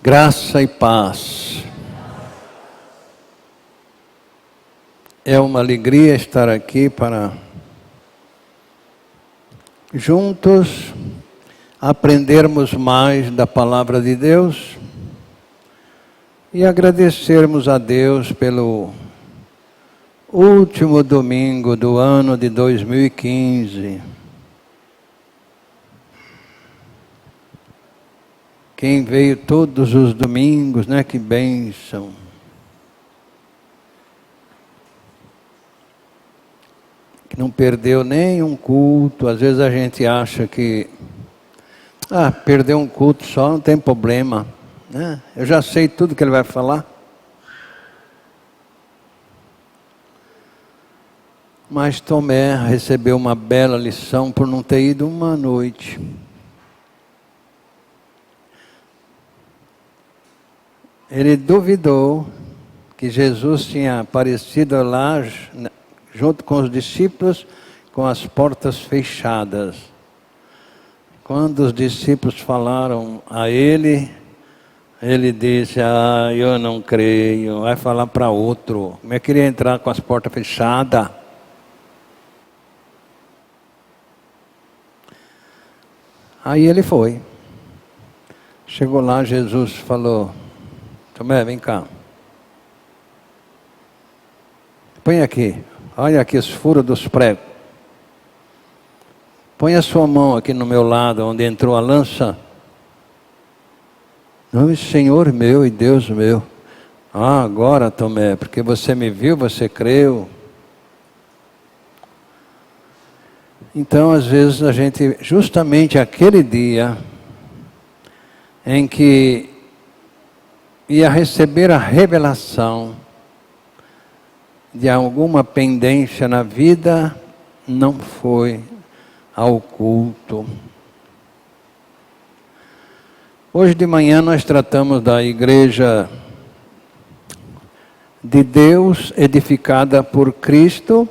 Graça e paz. É uma alegria estar aqui para juntos aprendermos mais da palavra de Deus e agradecermos a Deus pelo último domingo do ano de 2015. Quem veio todos os domingos, né? Que bênção. Que não perdeu nenhum culto. Às vezes a gente acha que perder um culto só não tem problema, né? Eu já sei tudo que ele vai falar. Mas Tomé recebeu uma bela lição por não ter ido uma noite. Ele duvidou que Jesus tinha aparecido lá junto com os discípulos com as portas fechadas. Quando os discípulos falaram a ele, ele disse: eu não creio, vai falar para outro. Como é que ele ia entrar com as portas fechadas? Aí ele foi. Chegou lá, Jesus falou: Tomé, vem cá. Põe aqui. Olha aqui os furos dos pregos. Põe a sua mão aqui no meu lado, onde entrou a lança. Não, Senhor meu e Deus meu. Agora, Tomé, porque você me viu, você creu. Então, às vezes, a gente, justamente aquele dia em que ia receber a revelação de alguma pendência na vida, não foi ao culto. Hoje de manhã nós tratamos da igreja de Deus edificada por Cristo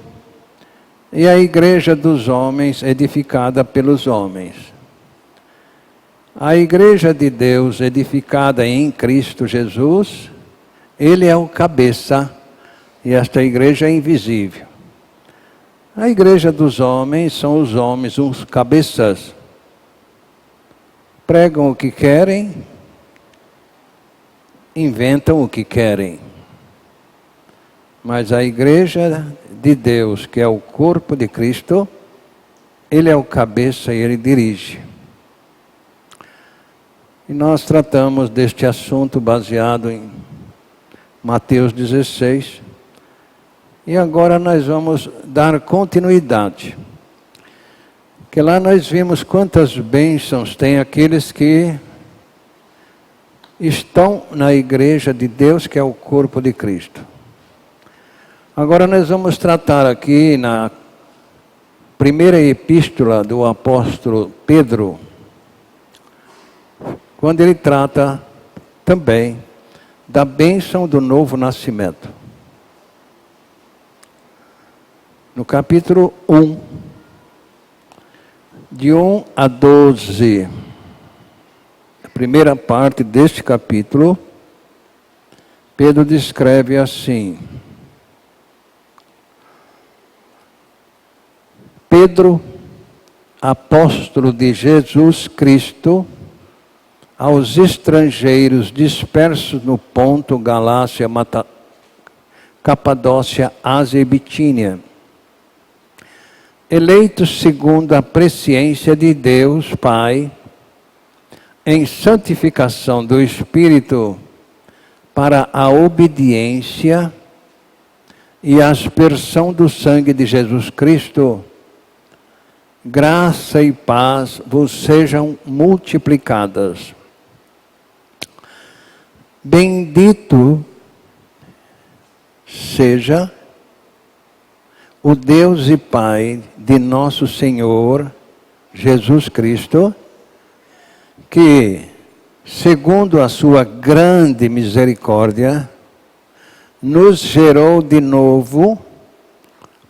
e a igreja dos homens edificada pelos homens. A igreja de Deus edificada em Cristo Jesus, Ele é o cabeça e esta igreja é invisível. A igreja dos homens são os homens, os cabeças. Pregam o que querem, inventam o que querem. Mas a igreja de Deus, que é o corpo de Cristo, Ele é o cabeça e Ele dirige. E nós tratamos deste assunto baseado em Mateus 16. E agora nós vamos dar continuidade. Porque lá nós vimos quantas bênçãos tem aqueles que estão na igreja de Deus, que é o corpo de Cristo. Agora nós vamos tratar aqui na primeira epístola do apóstolo Pedro, quando ele trata também da bênção do novo nascimento. No capítulo 1, de 1 a 12, a primeira parte deste capítulo, Pedro descreve assim: Pedro, apóstolo de Jesus Cristo, aos estrangeiros dispersos no Ponto, Galácia, Capadócia, Ásia e Bitínia, eleitos segundo a presciência de Deus Pai, em santificação do Espírito, para a obediência e a aspersão do sangue de Jesus Cristo, graça e paz vos sejam multiplicadas. Bendito seja o Deus e Pai de nosso Senhor Jesus Cristo, que, segundo a sua grande misericórdia, nos gerou de novo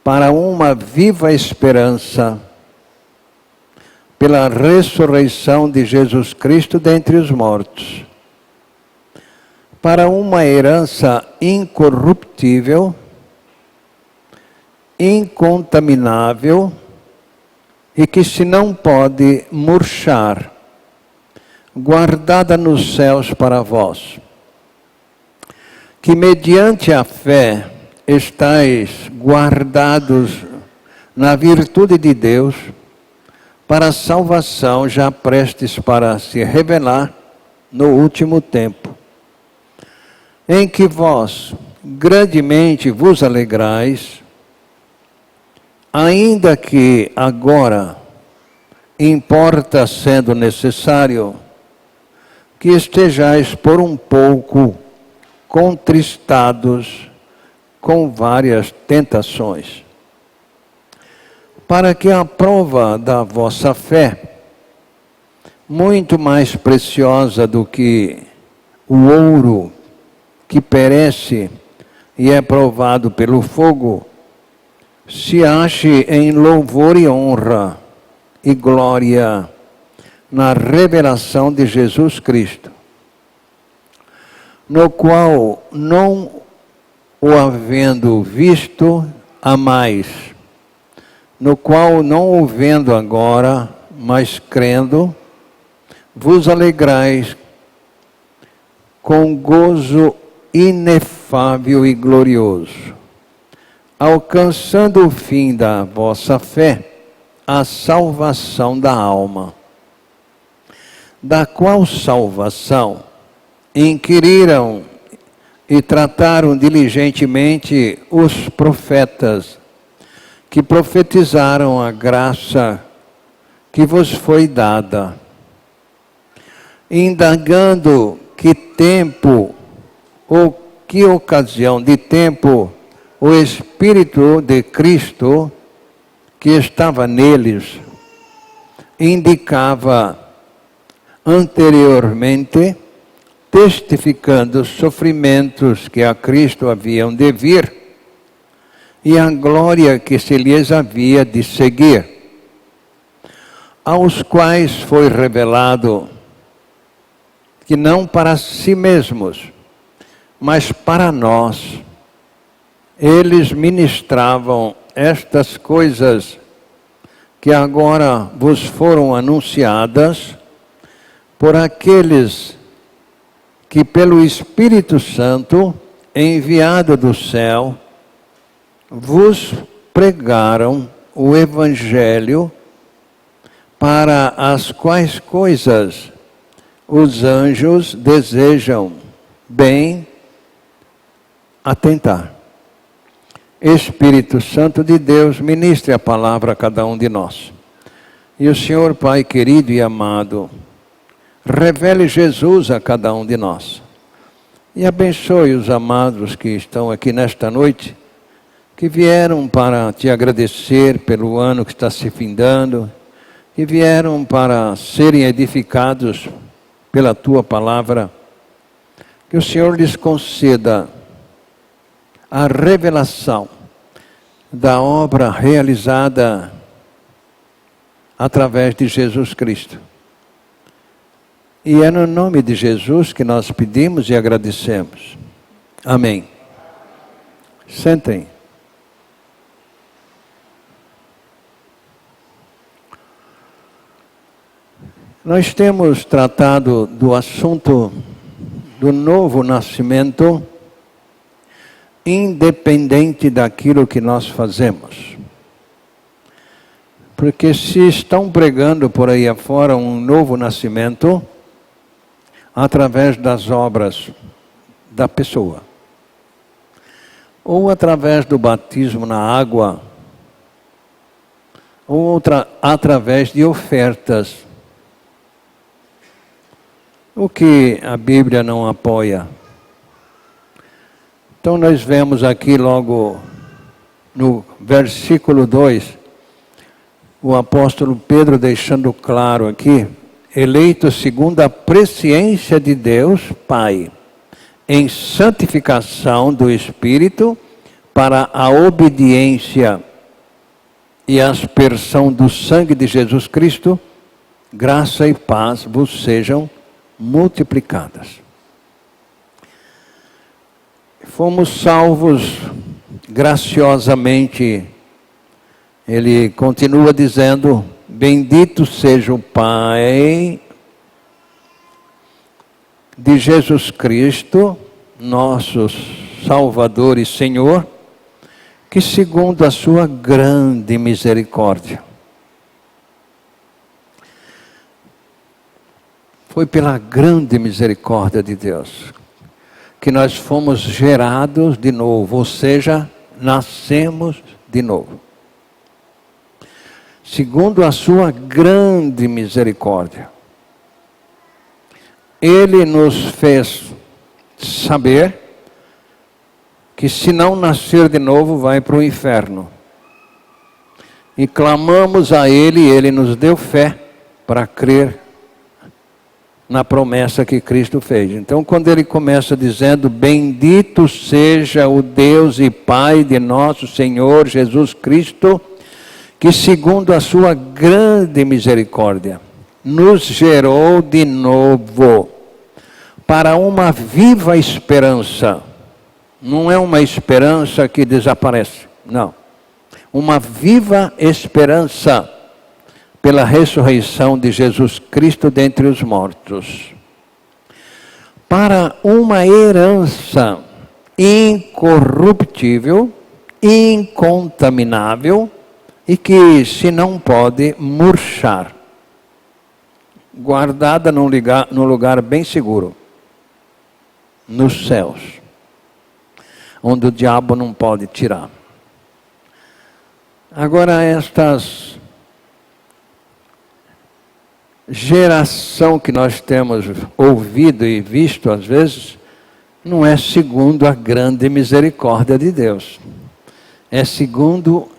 para uma viva esperança, pela ressurreição de Jesus Cristo dentre os mortos, para uma herança incorruptível, incontaminável e que se não pode murchar, guardada nos céus para vós, que mediante a fé estáis guardados na virtude de Deus, para a salvação já prestes para se revelar no último tempo, em que vós grandemente vos alegrais, ainda que agora importa, sendo necessário, que estejais por um pouco contristados com várias tentações, para que a prova da vossa fé, muito mais preciosa do que o ouro que perece e é provado pelo fogo, se ache em louvor e honra e glória na revelação de Jesus Cristo, no qual, não o havendo visto, amais, no qual, não o vendo agora, mas crendo, vos alegrais com gozo inefável e glorioso, alcançando o fim da vossa fé, a salvação da alma, da qual salvação inquiriram e trataram diligentemente os profetas que profetizaram a graça que vos foi dada, indagando que tempo ou que ocasião de tempo o Espírito de Cristo que estava neles indicava anteriormente, testificando os sofrimentos que a Cristo haviam de vir e a glória que se lhes havia de seguir, aos quais foi revelado que não para si mesmos, mas para nós, eles ministravam estas coisas que agora vos foram anunciadas por aqueles que pelo Espírito Santo, enviado do céu, vos pregaram o Evangelho, para as quais coisas os anjos desejam bem atentar. Espírito Santo de Deus, ministre a palavra a cada um de nós. E o Senhor, Pai querido e amado, revele Jesus a cada um de nós. E abençoe os amados que estão aqui nesta noite, que vieram para te agradecer pelo ano que está se findando, que vieram para serem edificados pela tua palavra. Que o Senhor lhes conceda a revelação da obra realizada através de Jesus Cristo. E é no nome de Jesus que nós pedimos e agradecemos. Amém. Sentem. Nós temos tratado do assunto do novo nascimento, independente daquilo que nós fazemos. Porque se estão pregando por aí afora um novo nascimento, através das obras da pessoa, ou através do batismo na água, ou através de ofertas, o que a Bíblia não apoia. Então nós vemos aqui logo no versículo 2, o apóstolo Pedro deixando claro aqui, eleito segundo a presciência de Deus Pai, em santificação do Espírito, para a obediência e aspersão do sangue de Jesus Cristo, graça e paz vos sejam multiplicadas. fomos salvos graciosamente. Ele continua dizendo: bendito seja o Pai de Jesus Cristo, nosso Salvador e Senhor, que segundo a sua grande misericórdia. Foi pela grande misericórdia de Deus que nós fomos gerados de novo, ou seja, nascemos de novo. Segundo a sua grande misericórdia, Ele nos fez saber que se não nascer de novo vai para o inferno. E clamamos a Ele e Ele nos deu fé para crer na promessa que Cristo fez. Então, quando Ele começa dizendo: bendito seja o Deus e Pai de nosso Senhor Jesus Cristo, que segundo a sua grande misericórdia, nos gerou de novo para uma viva esperança. Não é uma esperança que desaparece, não. Uma viva esperança pela ressurreição de Jesus Cristo dentre os mortos. Para uma herança incorruptível, incontaminável, e que se não pode murchar, guardada num lugar bem seguro, nos céus, onde o diabo não pode tirar. Agora, estas geração que nós temos ouvido e visto às vezes, não é segundo a grande misericórdia de Deus, é segundo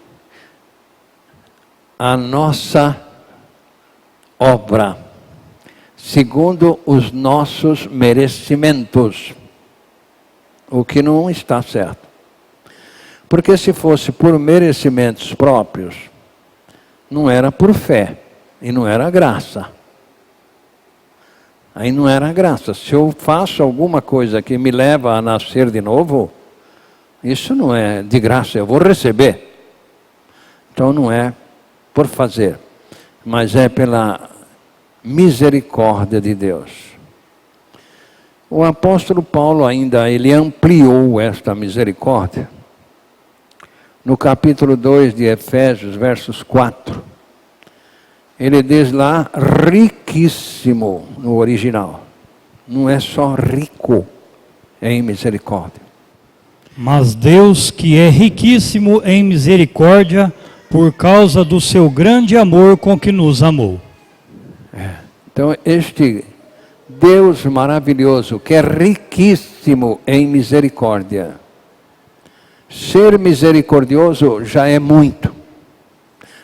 a nossa obra, segundo os nossos merecimentos, o que não está certo. Porque se fosse por merecimentos próprios, não era por fé, e não era graça. Aí não era graça. Se eu faço alguma coisa que me leva a nascer de novo, isso não é de graça, eu vou receber. Então não é por fazer, mas é pela misericórdia de Deus. O apóstolo Paulo ainda, ele ampliou esta misericórdia. No capítulo 2 de Efésios, versos 4, ele diz lá, riquíssimo no original. Não é só rico em misericórdia. Mas Deus, que é riquíssimo em misericórdia, por causa do seu grande amor com que nos amou. Então, este Deus maravilhoso, que é riquíssimo em misericórdia. Ser misericordioso já é muito.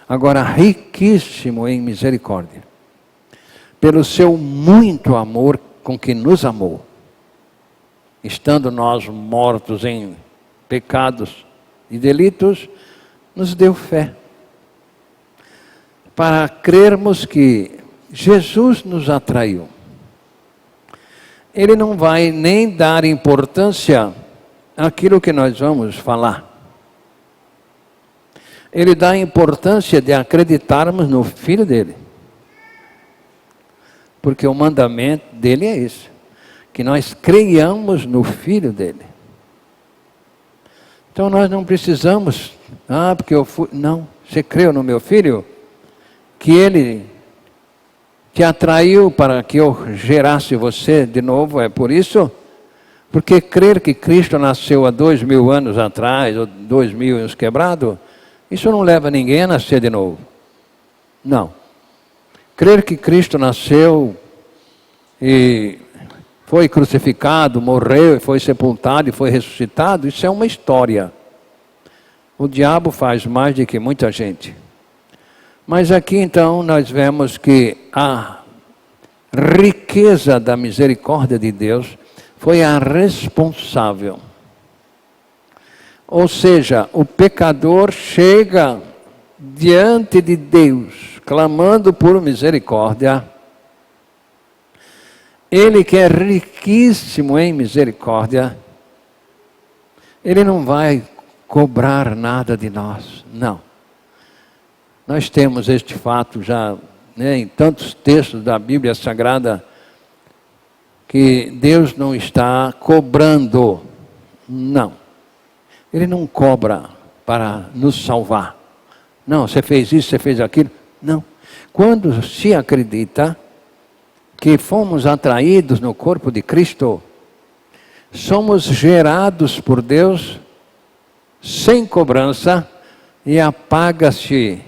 Agora, riquíssimo em misericórdia. Pelo seu muito amor com que nos amou. Estando nós mortos em pecados e delitos, nos deu fé, para crermos que Jesus nos atraiu. Ele não vai nem dar importância àquilo que nós vamos falar. Ele dá importância de acreditarmos no Filho dele. Porque o mandamento dele é esse, que nós creiamos no Filho dele. Então nós não precisamos, porque eu fui... Não, você creu no meu Filho? Que ele te atraiu para que eu gerasse você de novo, é por isso? Porque crer que Cristo nasceu há 2000 anos atrás, ou 2000 anos quebrado, isso não leva ninguém a nascer de novo. Não. Crer que Cristo nasceu e foi crucificado, morreu, e foi sepultado e foi ressuscitado, isso é uma história. O diabo faz mais do que muita gente. Mas aqui então nós vemos que a riqueza da misericórdia de Deus foi a responsável. Ou seja, o pecador chega diante de Deus, clamando por misericórdia. Ele que é riquíssimo em misericórdia, Ele não vai cobrar nada de nós, não. Nós temos este fato já, né, em tantos textos da Bíblia Sagrada, que Deus não está cobrando, não. Ele não cobra para nos salvar. Não, você fez isso, você fez aquilo. Não. Quando se acredita que fomos atraídos no corpo de Cristo, somos gerados por Deus sem cobrança e apaga-se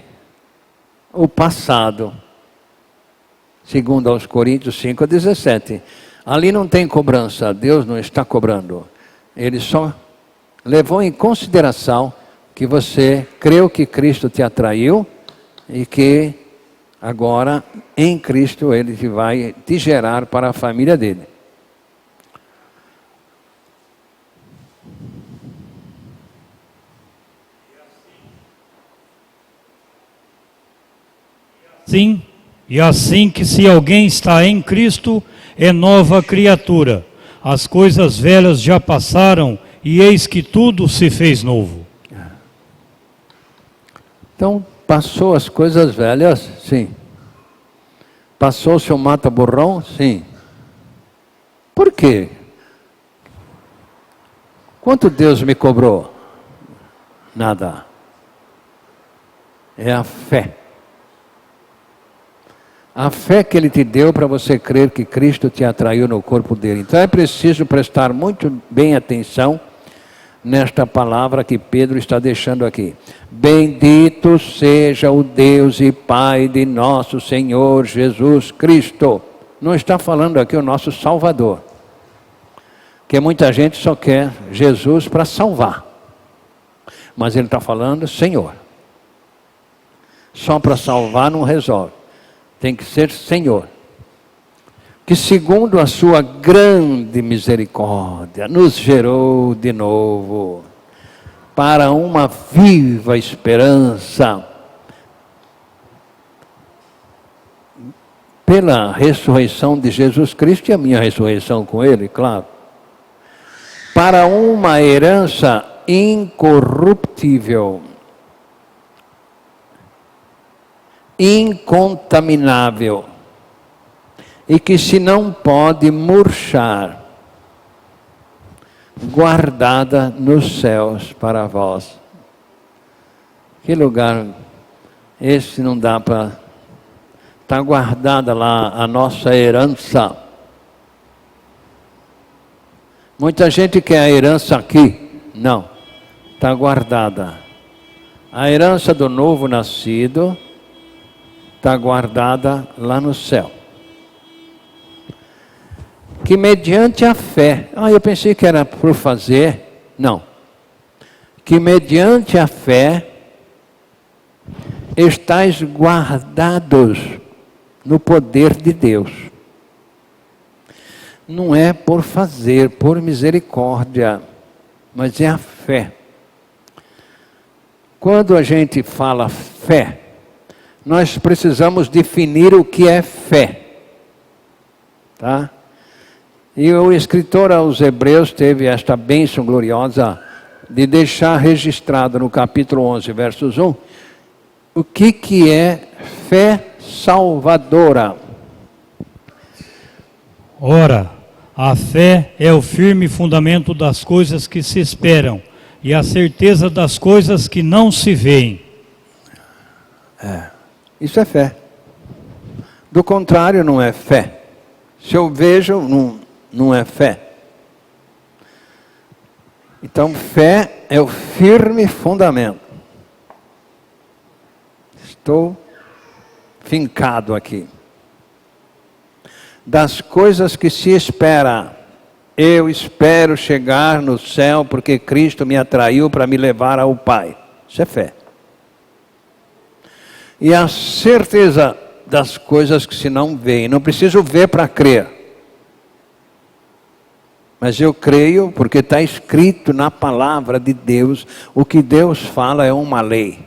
o passado. Segundo aos Coríntios 5:17. Ali não tem cobrança, Deus não está cobrando. Ele só levou em consideração que você creu que Cristo te atraiu e que agora em Cristo Ele vai te gerar para a família dele. Sim, e assim que se alguém está em Cristo, é nova criatura. As coisas velhas já passaram e eis que tudo se fez novo. Então, passou as coisas velhas? Sim. Passou o seu mata-borrão? Sim. Por quê? Quanto Deus me cobrou? Nada. É a fé. A fé que Ele te deu para você crer que Cristo te atraiu no corpo dele. Então é preciso prestar muito bem atenção nesta palavra que Pedro está deixando aqui. Bendito seja o Deus e Pai de nosso Senhor Jesus Cristo. Não está falando aqui o nosso Salvador. Porque muita gente só quer Jesus para salvar. Mas ele está falando Senhor. Só para salvar não resolve. Tem que ser Senhor. Que segundo a sua grande misericórdia, nos gerou de novo para uma viva esperança. Pela ressurreição de Jesus Cristo e a minha ressurreição com Ele, claro. Para uma herança incorruptível, incontaminável, e que se não pode murchar, guardada nos céus para vós. Que lugar esse não dá para... Está guardada lá a nossa herança. Muita gente quer a herança aqui. Não, está guardada. A herança do novo nascido está guardada lá no céu. Que mediante a fé, eu pensei que era por fazer, não. Que mediante a fé, estáis guardados no poder de Deus. Não é por fazer, por misericórdia, mas é a fé. Quando a gente fala fé, nós precisamos definir o que é fé. Tá? E o escritor aos Hebreus teve esta bênção gloriosa de deixar registrado no capítulo 11, versos 1, o que é fé salvadora. Ora, a fé é o firme fundamento das coisas que se esperam e a certeza das coisas que não se veem. Isso é fé. Do contrário, não é fé. Se eu vejo, não é fé. Então, fé é o firme fundamento. Estou fincado aqui. Das coisas que se espera. Eu espero chegar no céu porque Cristo me atraiu para me levar ao Pai. Isso é fé. E a certeza das coisas que se não veem. Não preciso ver para crer. Mas eu creio porque está escrito na palavra de Deus. O que Deus fala é uma lei.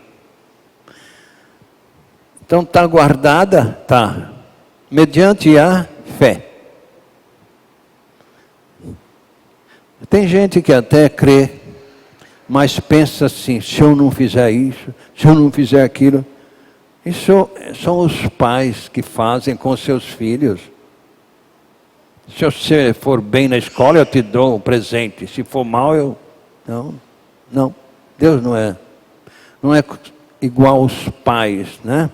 Então está guardada? Está. Mediante a fé. Tem gente que até crê mas pensa assim: se eu não fizer isso, se eu não fizer aquilo. Isso são os pais que fazem com seus filhos. Se você for bem na escola, eu te dou um presente. Se for mal, eu... Não. Deus não é igual aos pais, né?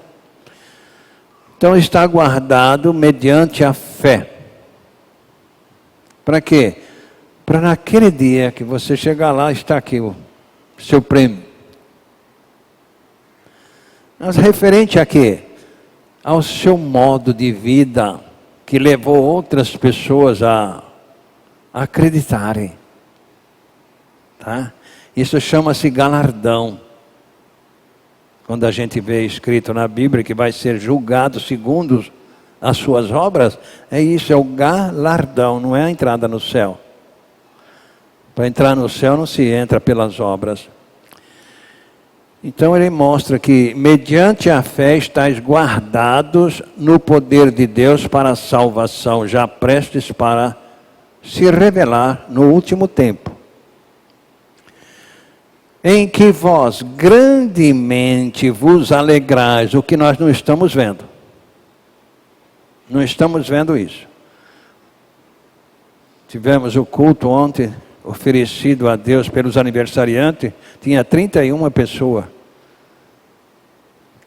Então está guardado mediante a fé. Para quê? Para naquele dia que você chegar lá, está aqui o seu prêmio. Mas referente a quê? Ao seu modo de vida, que levou outras pessoas a acreditarem. Tá? Isso chama-se galardão. Quando a gente vê escrito na Bíblia que vai ser julgado segundo as suas obras, é isso, é o galardão, não é a entrada no céu. Para entrar no céu não se entra pelas obras. Então ele mostra que mediante a fé estáis guardados no poder de Deus para a salvação, já prestes para se revelar no último tempo. Em que vós grandemente vos alegrais, o que nós não estamos vendo. Não estamos vendo isso. Tivemos o culto ontem, oferecido a Deus pelos aniversariantes, tinha 31 pessoas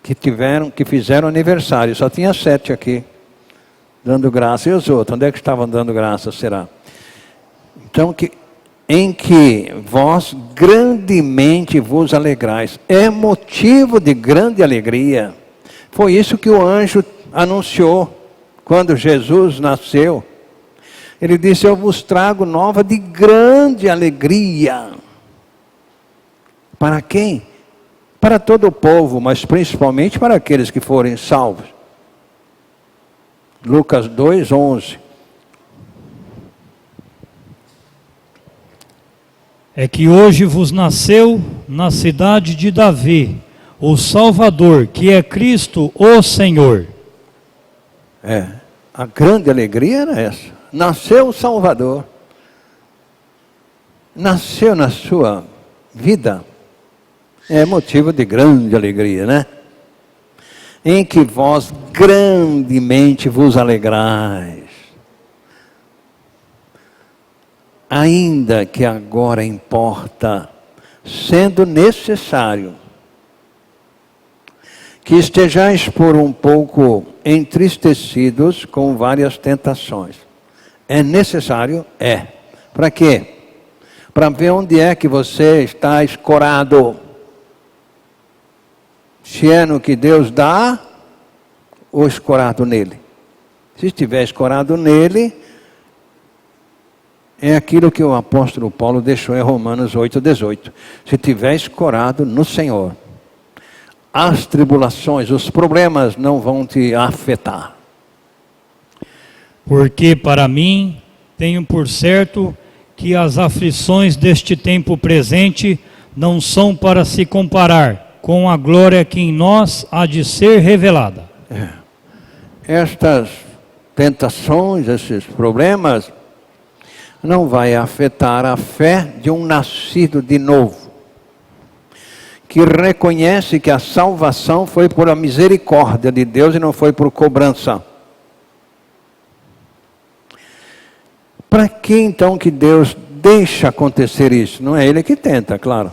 que fizeram aniversário, só tinha 7 aqui, dando graça. E os outros, onde é que estavam dando graça, será? Então, em que vós grandemente vos alegrais, é motivo de grande alegria. Foi isso que o anjo anunciou, quando Jesus nasceu. Ele disse: eu vos trago nova de grande alegria. Para quem? Para todo o povo, mas principalmente para aqueles que forem salvos. Lucas 2:11. É que hoje vos nasceu na cidade de Davi o Salvador, que é Cristo o Senhor. A grande alegria era essa. Nasceu o Salvador. Nasceu na sua vida. É motivo de grande alegria, né? Em que vós grandemente vos alegrais. Ainda que agora importa, sendo necessário, que estejais por um pouco entristecidos com várias tentações. É necessário? É. Para quê? Para ver onde é que você está escorado. Se é no que Deus dá, ou escorado nele. Se estiver escorado nele, é aquilo que o apóstolo Paulo deixou em Romanos 8:18. Se estiver escorado no Senhor, as tribulações, os problemas não vão te afetar. Porque para mim, tenho por certo que as aflições deste tempo presente não são para se comparar com a glória que em nós há de ser revelada. Estas tentações, esses problemas, não vai afetar a fé de um nascido de novo, que reconhece que a salvação foi por a misericórdia de Deus e não foi por cobrança. Para que então que Deus deixa acontecer isso? Não é Ele que tenta, claro.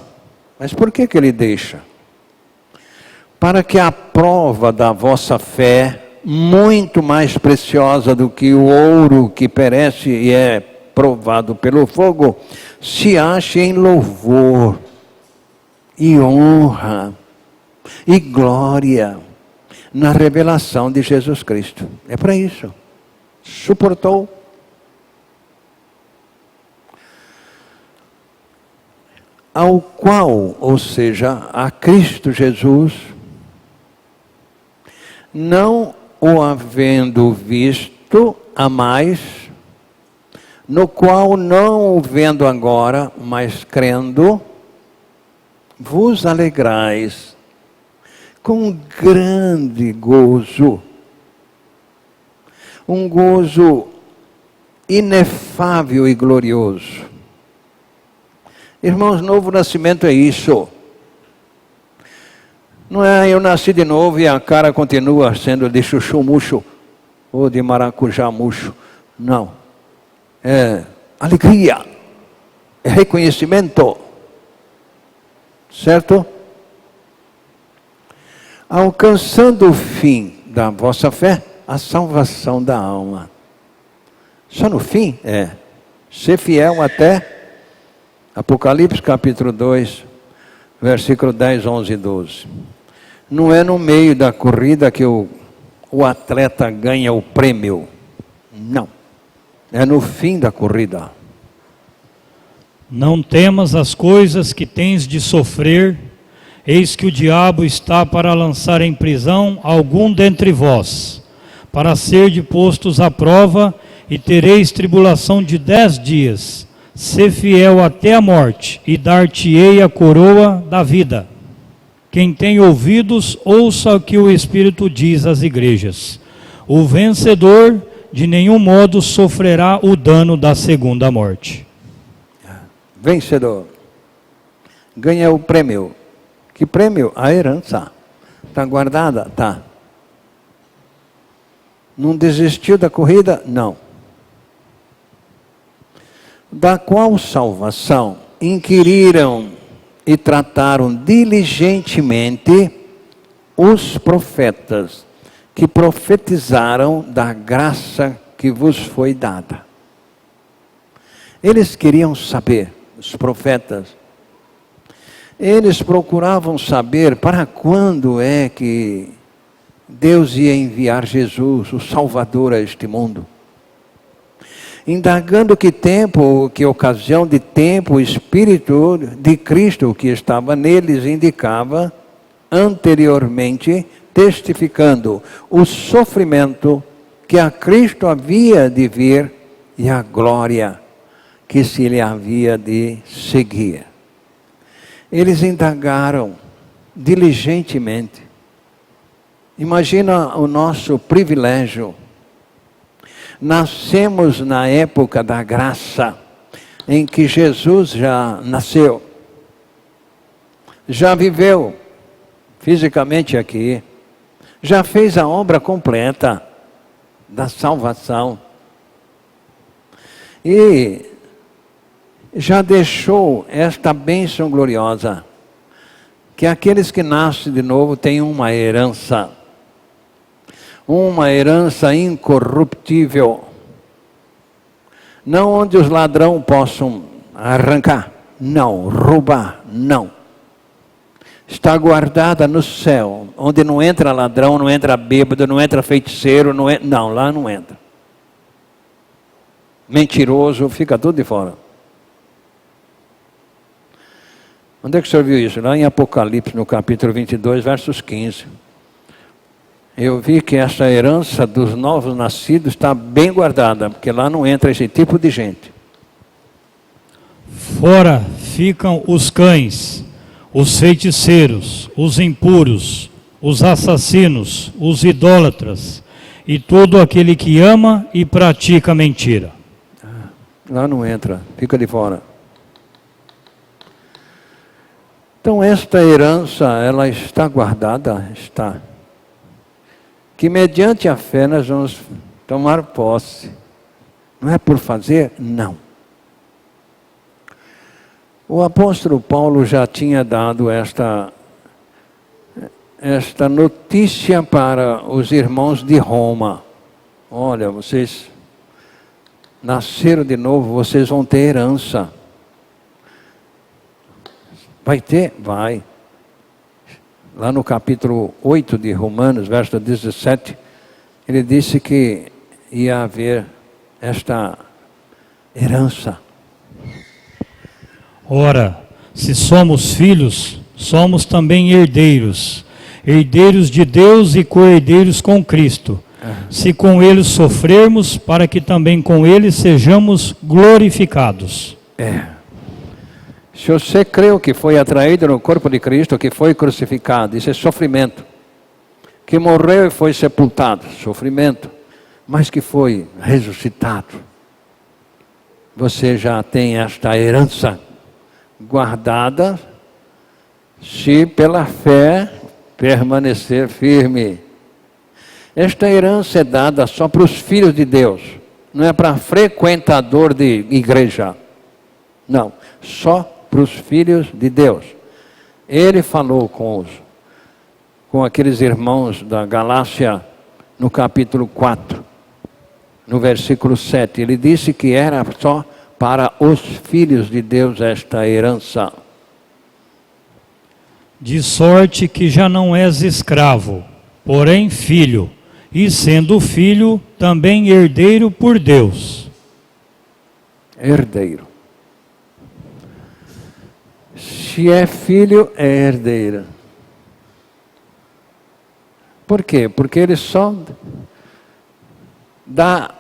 Mas por que Ele deixa? Para que a prova da vossa fé, muito mais preciosa do que o ouro que perece e é provado pelo fogo, se ache em louvor e honra e glória na revelação de Jesus Cristo. É para isso. Suportou. Ao qual, ou seja, a Cristo Jesus, não o havendo visto a mais, no qual não o vendo agora, mas crendo, vos alegrais com grande gozo, um gozo inefável e glorioso. Irmãos, novo nascimento é isso. Não é eu nasci de novo e a cara continua sendo de chuchu murcho ou de maracujá murcho. Não. É alegria. É reconhecimento. Certo? Alcançando o fim da vossa fé, a salvação da alma. Só no fim é ser fiel até Apocalipse capítulo 2, versículo 10, 11 e 12. Não é no meio da corrida que o atleta ganha o prêmio. Não. É no fim da corrida. Não temas as coisas que tens de sofrer, eis que o diabo está para lançar em prisão algum dentre vós, para ser postos à prova, e tereis tribulação de 10 dias. Sê fiel até a morte, e dar-te-ei a coroa da vida. Quem tem ouvidos, ouça o que o Espírito diz às igrejas. O vencedor de nenhum modo sofrerá o dano da segunda morte. Vencedor. Ganha o prêmio. Que prêmio? A herança. Está guardada? Tá. Não desistiu da corrida? Não. Da qual salvação inquiriram e trataram diligentemente os profetas que profetizaram da graça que vos foi dada. Eles queriam saber, os profetas, eles procuravam saber para quando é que Deus ia enviar Jesus, o Salvador, a este mundo. Indagando que tempo, que ocasião de tempo, o Espírito de Cristo que estava neles indicava anteriormente, testificando o sofrimento que a Cristo havia de vir e a glória que se lhe havia de seguir. Eles indagaram diligentemente. Imagina o nosso privilégio. Nascemos na época da graça, em que Jesus já nasceu, já viveu fisicamente aqui, já fez a obra completa da salvação e já deixou esta bênção gloriosa, que aqueles que nascem de novo têm uma herança incorruptível, não onde os ladrões possam arrancar, não, roubar, não. Está guardada no céu, onde não entra ladrão, não entra bêbado, não entra feiticeiro, não, lá não entra. Mentiroso, fica tudo de fora. Onde é que o senhor viu isso? Lá em Apocalipse, no capítulo 22, versos 15. Eu vi que essa herança dos novos nascidos está bem guardada, porque lá não entra esse tipo de gente. Fora ficam os cães, os feiticeiros, os impuros, os assassinos, os idólatras, e todo aquele que ama e pratica mentira. Lá não entra, fica de fora. Então esta herança, ela está guardada, está. Que mediante a fé nós vamos tomar posse. Não é por fazer? Não. O apóstolo Paulo já tinha dado esta notícia para os irmãos de Roma. Olha, vocês nasceram de novo, vocês vão ter herança. Vai ter? Vai. Lá no capítulo 8 de Romanos, verso 17, ele disse que ia haver esta herança. Ora, se somos filhos, somos também herdeiros, herdeiros de Deus e co-herdeiros com Cristo. Se com ele sofrermos, para que também com ele sejamos glorificados. Se você creu que foi atraído no corpo de Cristo, que foi crucificado, isso é sofrimento. Que morreu e foi sepultado, sofrimento. Mas que foi ressuscitado. Você já tem esta herança guardada se pela fé permanecer firme. Esta herança é dada só para os filhos de Deus, não é para frequentador de igreja. Não, só para os filhos de Deus. Ele falou com aqueles irmãos da Galácia no capítulo 4, no versículo 7. Ele disse que era só para os filhos de Deus esta herança. De sorte que já não és escravo, porém filho, e sendo filho, também herdeiro por Deus. Herdeiro. Se é filho, é herdeiro. Por quê? Porque ele só dá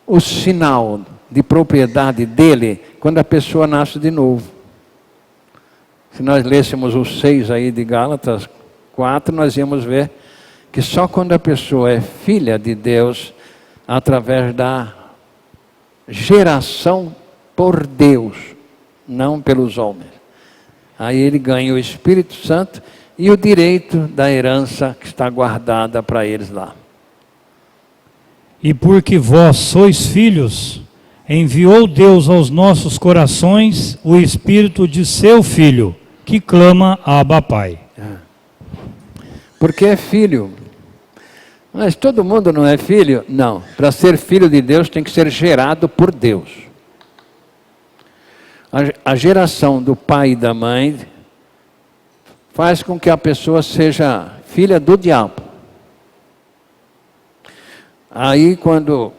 o sinal de propriedade dele quando a pessoa nasce de novo. Se nós lêssemos os 6 aí de Gálatas 4, nós íamos ver que só quando a pessoa é filha de Deus, através da geração por Deus, não pelos homens. Aí ele ganha o Espírito Santo e o direito da herança que está guardada para eles lá. E porque vós sois filhos, enviou Deus aos nossos corações o Espírito de seu Filho, que clama Abba Pai. Porque é filho. Mas todo mundo não é filho? Não. Para ser filho de Deus tem que ser gerado por Deus. A geração do pai e da mãe faz com que a pessoa seja filha do diabo. Aí quando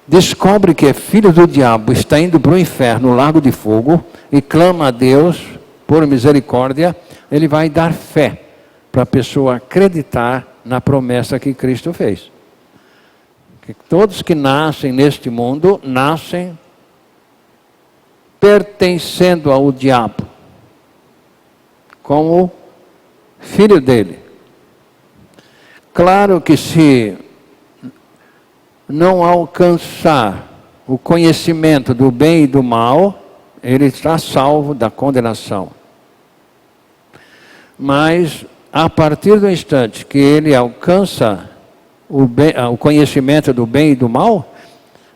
descobre que é filho do diabo, está indo para o inferno, no lago de fogo, e clama a Deus por misericórdia, ele vai dar fé para a pessoa acreditar na promessa que Cristo fez. Que todos que nascem neste mundo, nascem pertencendo ao diabo, como filho dele. Claro que se não alcançar o conhecimento do bem e do mal, ele está salvo da condenação. Mas, a partir do instante que ele alcança o conhecimento do bem e do mal,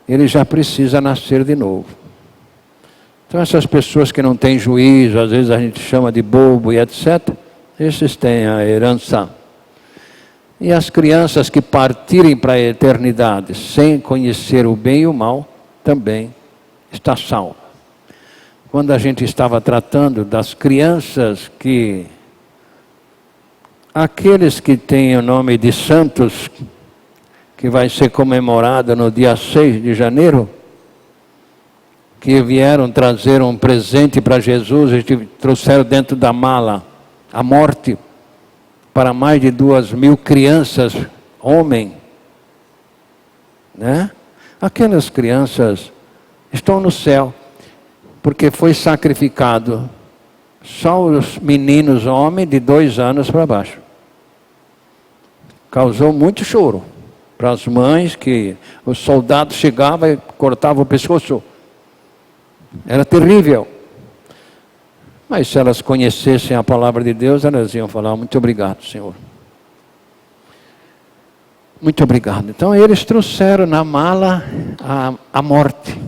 ele já precisa nascer de novo. Então, essas pessoas que não têm juízo, às vezes a gente chama de bobo e etc., esses têm a herança. E as crianças que partirem para a eternidade sem conhecer o bem e o mal, também está salvo. Quando a gente estava tratando das crianças que... aqueles que têm o nome de santos, que vai ser comemorado no dia 6 de janeiro, que vieram trazer um presente para Jesus e trouxeram dentro da mala a morte para mais de 2.000 crianças, homem, né? Aquelas crianças estão no céu, porque foi sacrificado só os meninos homens de 2 anos para baixo. Causou muito choro para as mães, que os soldados chegavam e cortavam o pescoço. Era terrível. Mas se elas conhecessem a palavra de Deus, elas iam falar, muito obrigado, Senhor. Muito obrigado. Então eles trouxeram na mala a morte.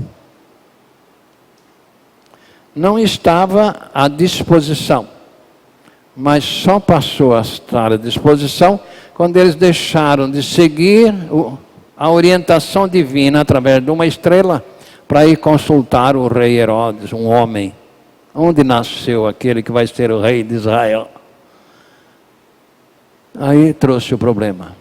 Não estava à disposição, mas só passou a estar à disposição quando eles deixaram de seguir a orientação divina através de uma estrela para ir consultar o rei Herodes, um homem. Onde nasceu aquele que vai ser o rei de Israel? Aí trouxe o problema.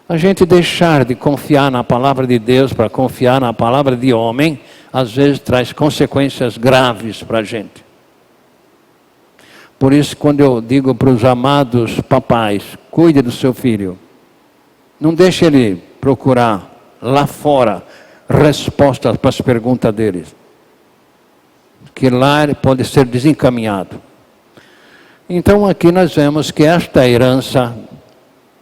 A gente deixar de confiar na palavra de Deus para confiar na palavra de homem, às vezes traz consequências graves para a gente. Por isso, quando eu digo para os amados papais, cuide do seu filho. Não deixe ele procurar lá fora respostas para as perguntas deles. Que lá ele pode ser desencaminhado. Então aqui nós vemos que esta herança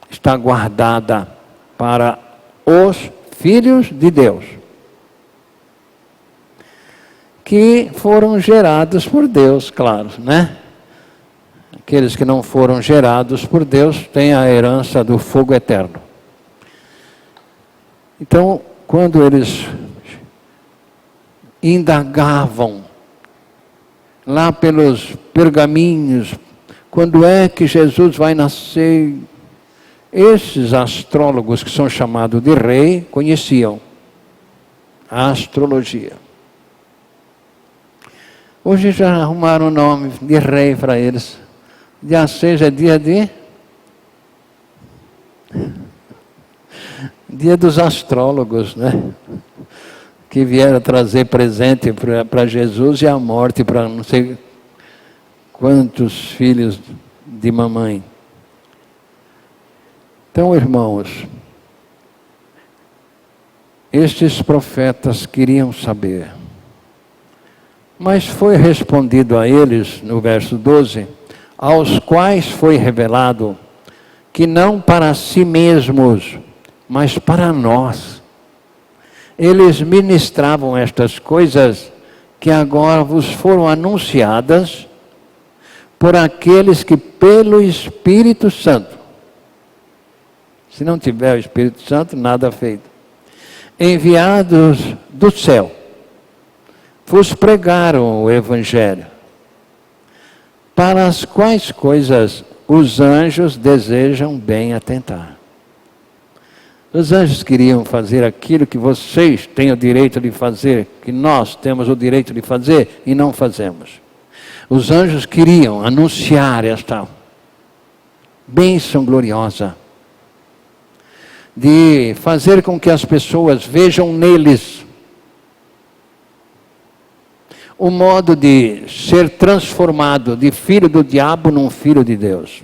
está guardada para os filhos de Deus. que foram gerados por Deus, claro, né? Aqueles que não foram gerados por Deus têm a herança do fogo eterno. Então, quando eles indagavam lá pelos pergaminhos, quando é que Jesus vai nascer, esses astrólogos que são chamados de rei conheciam a astrologia. Hoje já arrumaram o nome de rei para eles. Dia 6 é dia de... Dia dos astrólogos, né? Que vieram trazer presente para Jesus e a morte para não sei quantos filhos de mamãe. Então, irmãos, estes profetas queriam saber, mas foi respondido a eles, no verso 12, aos quais foi revelado que não para si mesmos, mas para nós, eles ministravam estas coisas que agora vos foram anunciadas por aqueles que pelo Espírito Santo, se não tiver o Espírito Santo, nada feito, enviados do céu, vos pregaram o Evangelho, para as quais coisas os anjos desejam bem atentar. Os anjos queriam fazer aquilo que vocês têm o direito de fazer, que nós temos o direito de fazer e não fazemos. Os anjos queriam anunciar esta bênção gloriosa, de fazer com que as pessoas vejam neles o modo de ser transformado de filho do diabo num filho de Deus.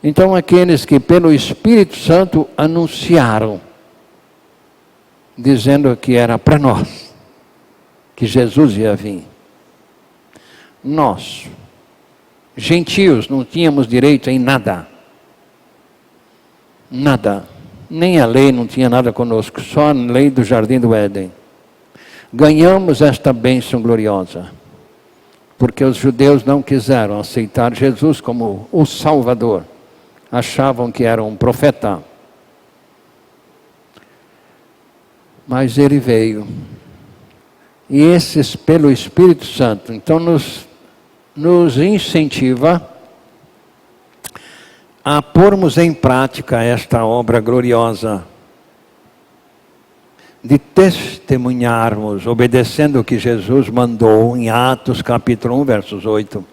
Então, aqueles que pelo Espírito Santo anunciaram, dizendo que era para nós, que Jesus ia vir. Nós, gentios, não tínhamos direito em nada. Nada. Nem a lei não tinha nada conosco, só a lei do Jardim do Éden. Ganhamos esta bênção gloriosa, porque os judeus não quiseram aceitar Jesus como o Salvador. Achavam que era um profeta. Mas ele veio. E esses pelo Espírito Santo, então nos incentiva a pormos em prática esta obra gloriosa de testemunharmos, obedecendo o que Jesus mandou em Atos capítulo 1, versos 8.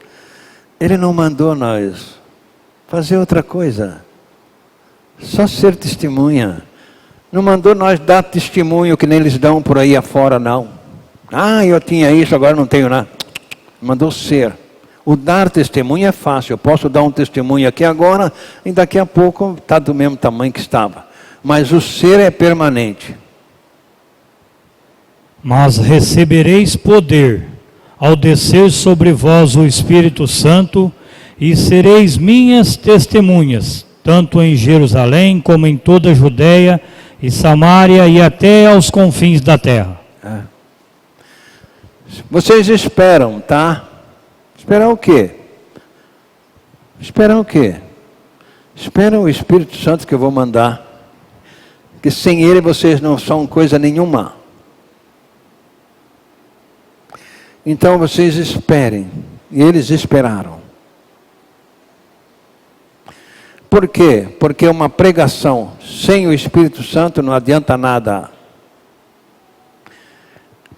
Ele não mandou nós fazer outra coisa, só ser testemunha. Não mandou nós dar testemunho que nem eles dão por aí afora, não. Ah, eu tinha isso, agora não tenho nada. Mandou ser. O dar testemunho é fácil. Eu posso dar um testemunho aqui agora e daqui a pouco está do mesmo tamanho que estava. Mas o ser é permanente. Mas recebereis poder ao descer sobre vós o Espírito Santo, e sereis minhas testemunhas, tanto em Jerusalém como em toda a Judéia e Samária e até aos confins da terra. Vocês esperam, tá? Esperam o quê? Esperam o quê? Esperam o Espírito Santo que eu vou mandar. Que sem ele vocês não são coisa nenhuma. Então vocês esperem. E eles esperaram. Por quê? Porque uma pregação sem o Espírito Santo não adianta nada.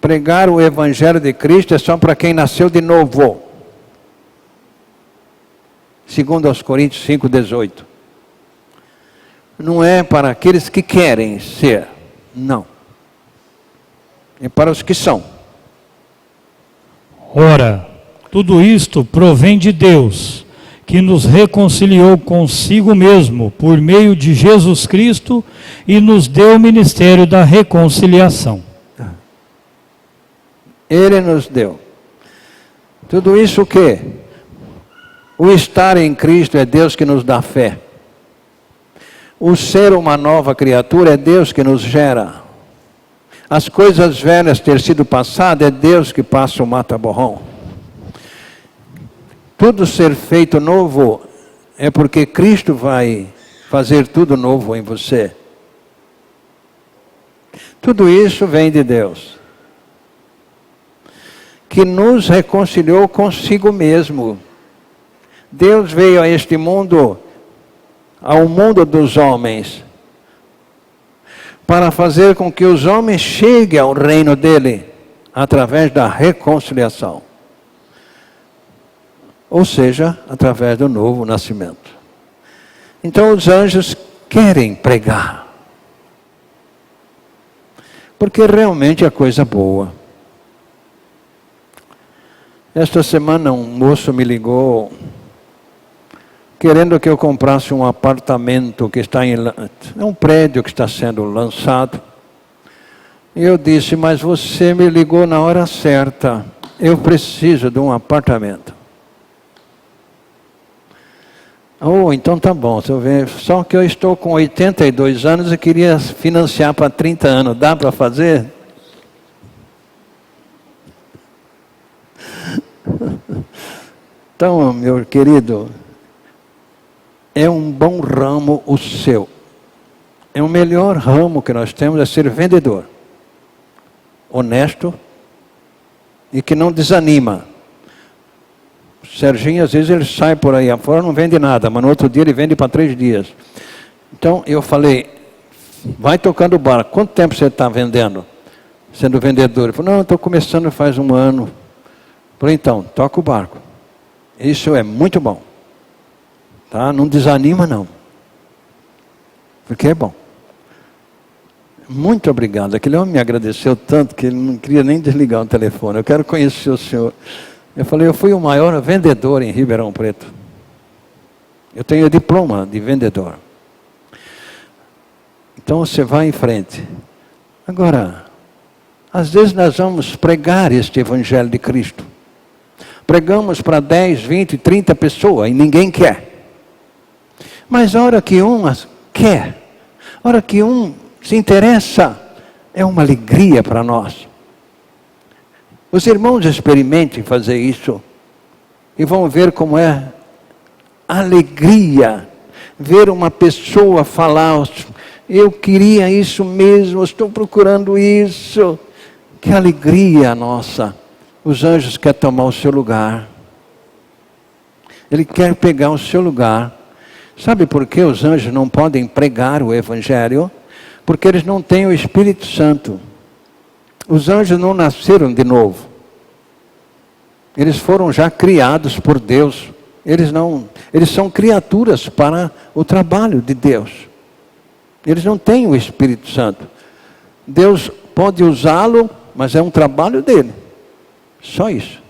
Pregar o Evangelho de Cristo é só para quem nasceu de novo. Segundo aos Coríntios 5,18. Não é para aqueles que querem ser. Não. É para os que são. Ora, tudo isto provém de Deus, que nos reconciliou consigo mesmo por meio de Jesus Cristo e nos deu o ministério da reconciliação. Ele nos deu. Tudo isso o quê? O estar em Cristo é Deus que nos dá fé. O ser uma nova criatura é Deus que nos gera. As coisas velhas ter sido passadas, é Deus que passa o mata-borrão. Tudo ser feito novo é porque Cristo vai fazer tudo novo em você. Tudo isso vem de Deus, que nos reconciliou consigo mesmo. Deus veio a este mundo, ao mundo dos homens, para fazer com que os homens cheguem ao reino dele, através da reconciliação. Ou seja, através do novo nascimento. Então os anjos querem pregar. Porque realmente é coisa boa. Esta semana um moço me ligou, querendo que eu comprasse um apartamento que está é um prédio que está sendo lançado. E eu disse, mas você me ligou na hora certa. Eu preciso de um apartamento. Oh, então tá bom. Só que eu estou com 82 anos e queria financiar para 30 anos. Dá para fazer? Então, meu querido, é um bom ramo o seu. É o melhor ramo que nós temos, é ser vendedor. Honesto e que não desanima. O Serginho, às vezes, ele sai por aí afora, não vende nada, mas no outro dia ele vende para 3 dias. Então, eu falei, vai tocando o barco. Quanto tempo você está vendendo? Sendo vendedor? Ele falou, não, eu estou começando faz 1 ano. Eu falei, então, toca o barco. Isso é muito bom. Tá? Não desanima, não. Porque é bom. Muito obrigado. Aquele homem me agradeceu tanto que ele não queria nem desligar o telefone. Eu quero conhecer o senhor. Eu falei, eu fui o maior vendedor em Ribeirão Preto. Eu tenho diploma de vendedor. Então você vai em frente. Agora, às vezes nós vamos pregar este Evangelho de Cristo. Pregamos para 10, 20, 30 pessoas e ninguém quer. Mas a hora que um quer, a hora que um se interessa, é uma alegria para nós. Os irmãos experimentem fazer isso e vão ver como é alegria ver uma pessoa falar, eu queria isso mesmo, estou procurando isso. Que alegria nossa. Os anjos querem tomar o seu lugar. Ele quer pegar o seu lugar. Sabe por que os anjos não podem pregar o Evangelho? Porque eles não têm o Espírito Santo. Os anjos não nasceram de novo. Eles foram já criados por Deus. Eles são criaturas para o trabalho de Deus. Eles não têm o Espírito Santo. Deus pode usá-lo, mas é um trabalho dele. Só isso.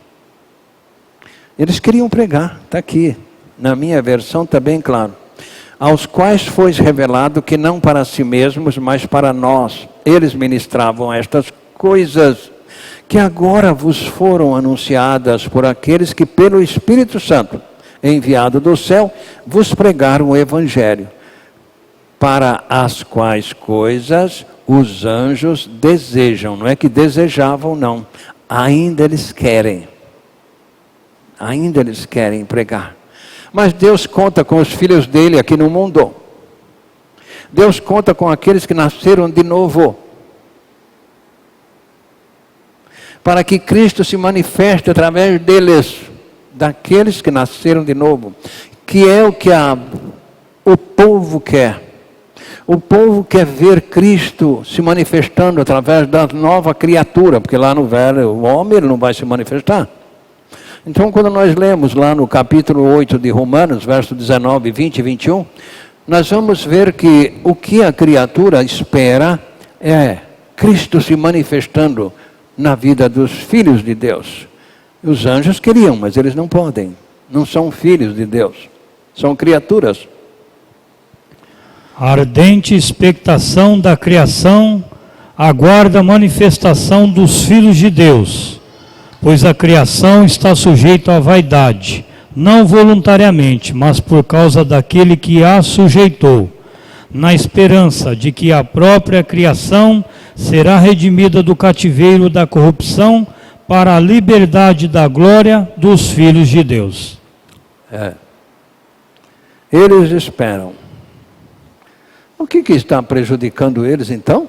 Eles queriam pregar, está aqui. Na minha versão está bem claro. Aos quais foi revelado que não para si mesmos, mas para nós. Eles ministravam estas coisas que agora vos foram anunciadas por aqueles que pelo Espírito Santo, enviado do céu, vos pregaram o Evangelho. Para as quais coisas os anjos desejam. Não é que desejavam, não. Ainda eles querem. Ainda eles querem pregar. Mas Deus conta com os filhos dele aqui no mundo. Deus conta com aqueles que nasceram de novo. Para que Cristo se manifeste através deles. Daqueles que nasceram de novo. Que é o que o povo quer. O povo quer ver Cristo se manifestando através da nova criatura. Porque lá no velho, o homem ele não vai se manifestar. Então, quando nós lemos lá no capítulo 8 de Romanos, verso 19, 20 e 21, nós vamos ver que o que a criatura espera é Cristo se manifestando na vida dos filhos de Deus. Os anjos queriam, mas eles não podem. Não são filhos de Deus. São criaturas. A ardente expectação da criação aguarda a manifestação dos filhos de Deus. Pois a criação está sujeita à vaidade, não voluntariamente, mas por causa daquele que a sujeitou, na esperança de que a própria criação será redimida do cativeiro da corrupção para a liberdade da glória dos filhos de Deus. Eles esperam. O que está prejudicando eles então?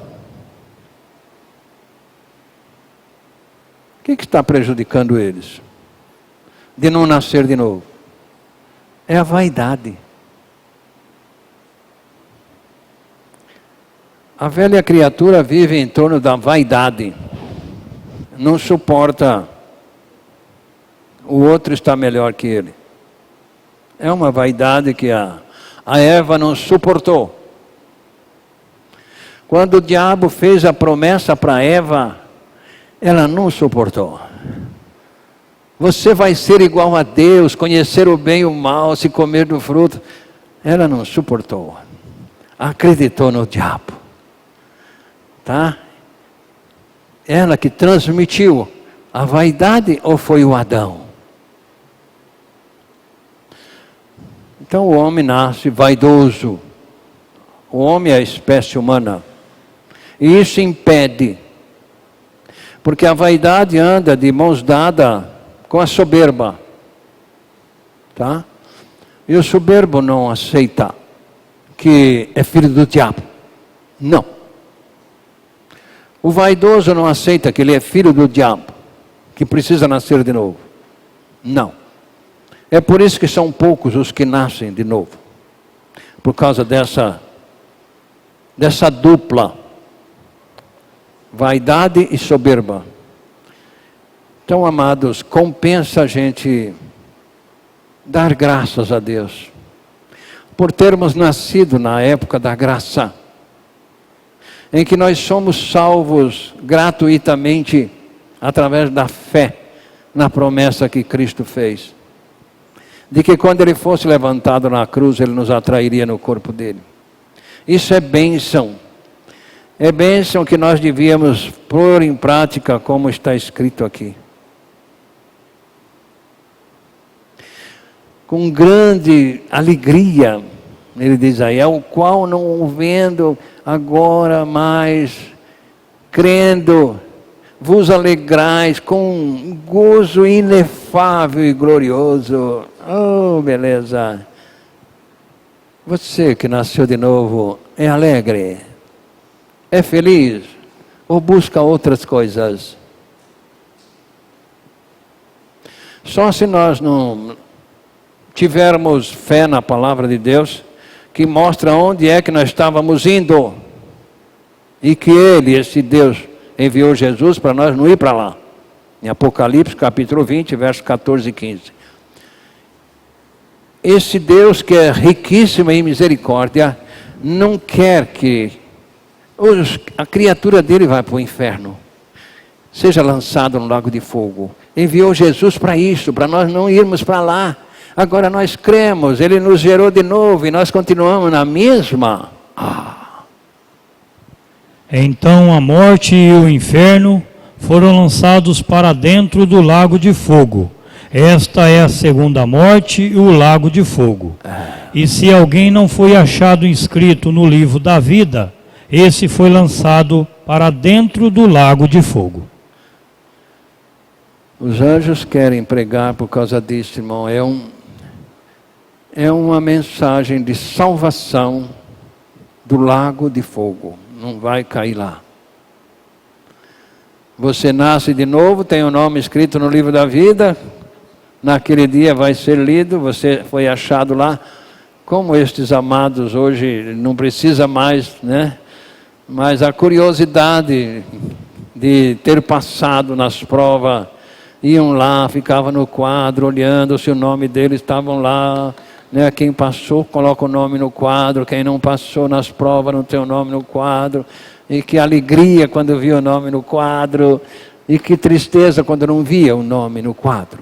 O que está prejudicando eles? De não nascer de novo? É a vaidade. A velha criatura vive em torno da vaidade. Não suporta o outro está melhor que ele. É uma vaidade que a Eva não suportou. Quando o diabo fez a promessa para Eva, ela não suportou. Você vai ser igual a Deus, conhecer o bem e o mal, se comer do fruto. Ela não suportou. Acreditou no diabo. Tá? Ela que transmitiu a vaidade ou foi o Adão? Então o homem nasce vaidoso. O homem é a espécie humana. E isso impede. Porque a vaidade anda de mãos dadas com a soberba. Tá? E o soberbo não aceita que é filho do diabo. Não. O vaidoso não aceita que ele é filho do diabo, que precisa nascer de novo. Não. É por isso que são poucos os que nascem de novo. Por causa dessa dupla. Vaidade e soberba. Então, amados, compensa a gente dar graças a Deus. Por termos nascido na época da graça. Em que nós somos salvos gratuitamente através da fé na promessa que Cristo fez. De que quando Ele fosse levantado na cruz, Ele nos atrairia no corpo dEle. Isso é bênção. É bênção que nós devíamos pôr em prática como está escrito aqui. Com grande alegria, ele diz aí, ao qual não vendo agora mais, crendo, vos alegrais com gozo inefável e glorioso. Oh, beleza! Você que nasceu de novo, é alegre? É feliz? Ou busca outras coisas? Só se nós não tivermos fé na palavra de Deus, que mostra onde é que nós estávamos indo. E que Ele, esse Deus, enviou Jesus para nós não ir para lá. Em Apocalipse, capítulo 20, versos 14 e 15. Esse Deus que é riquíssimo em misericórdia, não quer que a criatura dele vá para o inferno. Seja lançado no lago de fogo. Enviou Jesus para isso, para nós não irmos para lá. Agora nós cremos, Ele nos gerou de novo e nós continuamos na mesma. Então a morte e o inferno foram lançados para dentro do lago de fogo. Esta é a segunda morte e o lago de fogo. E se alguém não foi achado inscrito no livro da vida, esse foi lançado para dentro do lago de fogo. Os anjos querem pregar por causa disso, irmão. É uma mensagem de salvação do lago de fogo. Não vai cair lá. Você nasce de novo, tem o nome escrito no livro da vida. Naquele dia vai ser lido, você foi achado lá. Como estes amados hoje não precisa mais, né? Mas a curiosidade de ter passado nas provas, iam lá, ficavam no quadro, olhando se o nome deles estavam lá. Né? Quem passou, coloca o nome no quadro. Quem não passou nas provas, não tem o nome no quadro. E que alegria quando via o nome no quadro. E que tristeza quando não via o nome no quadro.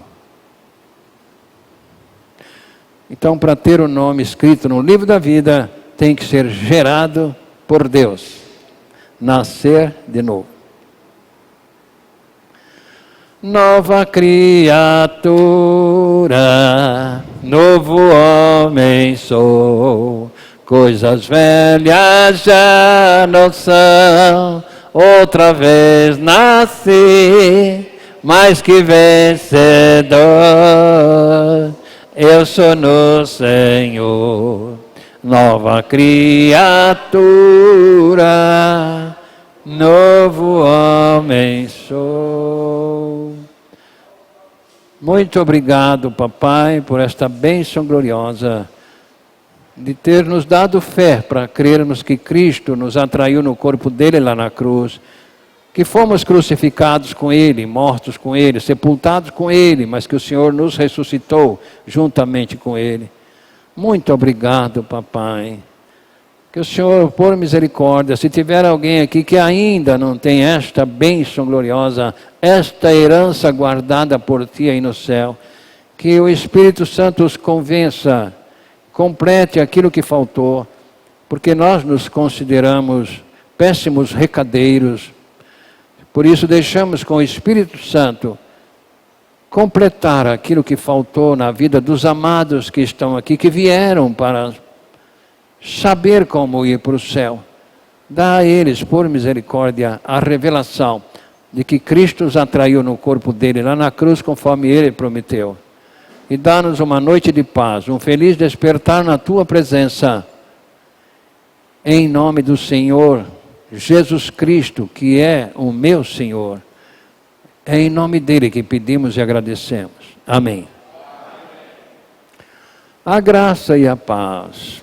Então, para ter o nome escrito no livro da vida, tem que ser gerado por Deus. Nascer de novo. Nova criatura, novo homem sou, coisas velhas já não são, outra vez nasci, mais que vencedor. Eu sou no Senhor, nova criatura, novo homem sou. Muito obrigado, papai, por esta bênção gloriosa de ter nos dado fé para crermos que Cristo nos atraiu no corpo dele lá na cruz, que fomos crucificados com ele, mortos com ele, sepultados com ele, mas que o Senhor nos ressuscitou juntamente com ele. Muito obrigado, papai. Que o Senhor, por misericórdia, se tiver alguém aqui que ainda não tem esta bênção gloriosa, esta herança guardada por ti aí no céu, que o Espírito Santo os convença, complete aquilo que faltou, porque nós nos consideramos péssimos recadeiros. Por isso deixamos com o Espírito Santo completar aquilo que faltou na vida dos amados que estão aqui, que vieram para saber como ir para o céu. Dá a eles, por misericórdia, a revelação de que Cristo os atraiu no corpo dele, lá na cruz, conforme ele prometeu. E dá-nos uma noite de paz, um feliz despertar na tua presença. Em nome do Senhor Jesus Cristo, que é o meu Senhor. É em nome dele que pedimos e agradecemos. Amém. A graça e a paz